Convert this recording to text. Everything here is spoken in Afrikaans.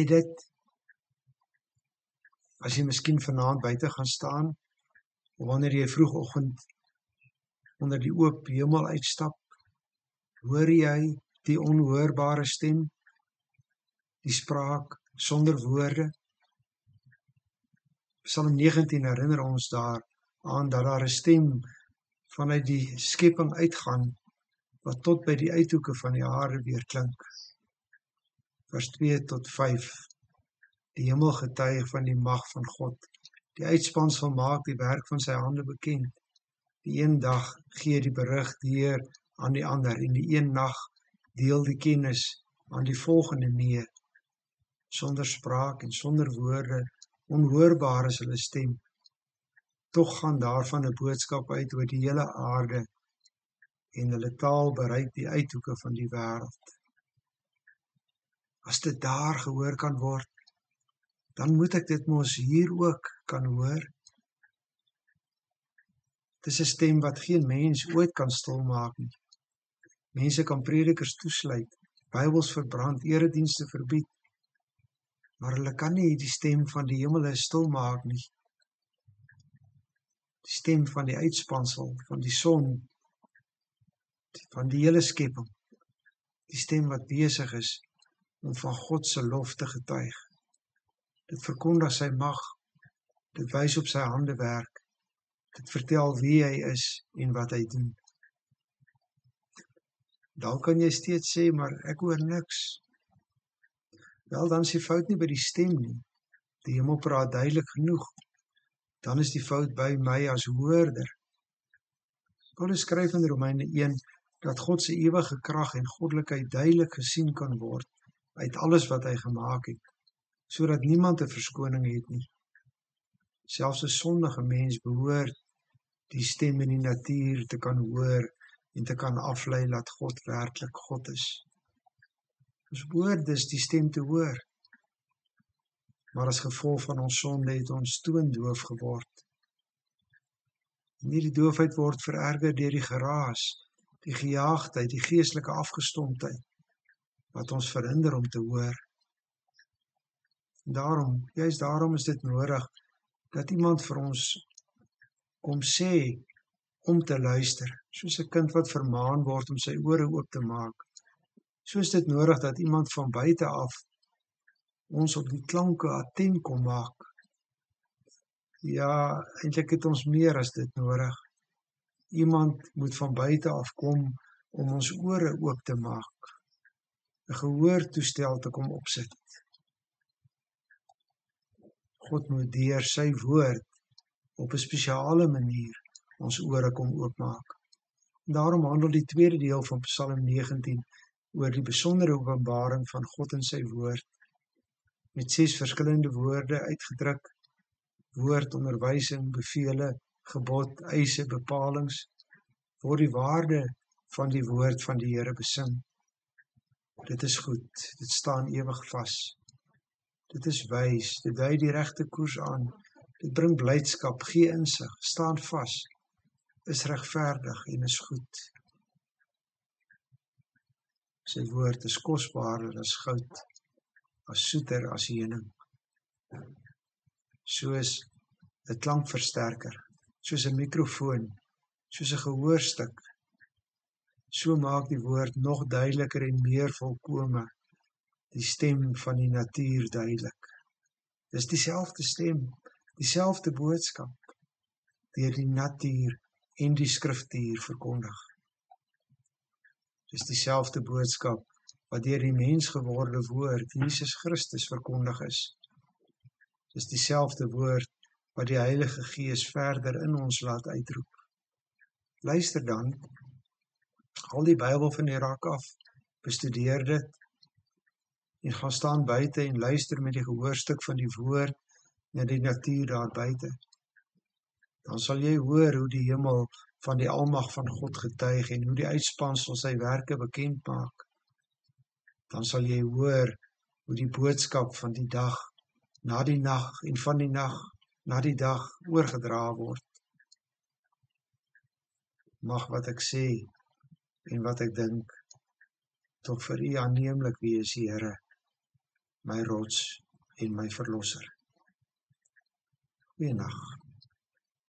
jy dit, as jy miskien vanaand buite gaan staan, of wanneer jy vroegoggend onder die oop hemel uitstap, hoor jy die onhoorbare stem, die spraak sonder woorde? Psalm 19 herinner ons daaraan dat daar 'n stem vanuit die skepping uitgaan, wat tot by die uithoeke van die aarde weer klink. Vers 2 tot 5. Die hemel getuig van die mag van God. Die uitspansel maak die werk van sy hande bekend. Die een dag gee die berig deur aan die ander, en die een nag deel die kennis aan die volgende mee. Sonder spraak en sonder woorde, onhoorbaar is hulle stem. Tog gaan daarvan 'n boodskap uit oor die hele aarde, en hulle taal bereik die uithoeke van die wêreld. As dit daar gehoor kan word, dan moet ek dit mos hier ook kan hoor. Dit is 'n stem wat geen mens ooit kan stilmaak nie. Mense kan predikers toesluit, Bybels verbrand, eredienste verbied, maar hulle kan nie die stem van die hemele stilmaak nie. Die stem van die uitspansel, van die son, van die hele skepping. Die stem wat besig is om van God se lof te getuig. Dit verkondig sy mag, dit wys op sy handewerk, dit vertel wie hy is en wat hy doen. Dan kan jy steeds sê, maar ek hoor niks. Wel, dan is die fout nie by die stem nie. Die hemel praat duidelik genoeg. Dan is die fout by my as hoorder. Paulus skryf in Romeine 1 dat God se ewige krag en goddelikheid duidelik gesien kan word uit alles wat hy gemaak het, sodat niemand 'n verskoning het nie. Selfs 'n sondige mens behoort die stem in die natuur te kan hoor en te kan aflei dat God werklik God is. Ons behoort dus die stem te hoor, maar as gevolg van ons sonde het ons toondoof geword. En hierdie doofheid word vererger deur die geraas, die gejaagdheid, die geestelike afgestomptheid, wat ons verhinder om te hoor. Daarom, juist daarom is dit nodig dat iemand vir ons kom sê om te luister, soos 'n kind wat vermaan word om sy ore oop te maak. So is dit nodig dat iemand van buite af ons op die klanke attent kom maak. Ja, eintlik het ons meer as dit nodig. Iemand moet van buite af kom om ons ore oop te maak, 'n gehoortoestel te kom opsit. God moet deur sy woord op 'n spesiale manier ons ore kom oopmaak. Daarom handel die tweede deel van Psalm 19 oor die besondere openbaring van God in sy woord, met 6 verskillende woorde uitgedruk: woord, onderwysing, bevele, gebod, eise, bepalings, word die waarde van die woord van die Here besing. Dit is goed, dit staan ewig vas. Dit is wys, dit dui die regte koers aan, dit bring blydskap, gee insig, staan vas, is regverdig en is goed. Sy woord is kosbaarder as goud, as soeter as heuning. Soos 'n klankversterker, soos 'n mikrofoon, soos 'n gehoorstuk. So maak die woord nog duideliker en meer volkome die stem van die natuur duidelik. Dis dieselfde stem, dieselfde boodskap, deur die natuur en die skriftuur verkondig. Dis dieselfde boodskap wat deur die mensgeworde woord, Jesus Christus, verkondig is. Dis dieselfde woord wat die Heilige Gees verder in ons laat uitroep. Luister dan, haal die Bybel van die rak af, bestudeer dit, en gaan staan buite en luister met die gehoorstuk van die woord na die natuur daar buite. Dan sal jy hoor hoe die hemel van die almag van God getuig en hoe die uitspansel sy werke bekend maak. Dan sal jy hoor hoe die boodskap van die dag na die nag en van die nag na die dag oorgedra word. Mag wat ek sê en wat ek dink tog vir U aanneemlik wees, Here. my rots en my verlosser. Goeienaand.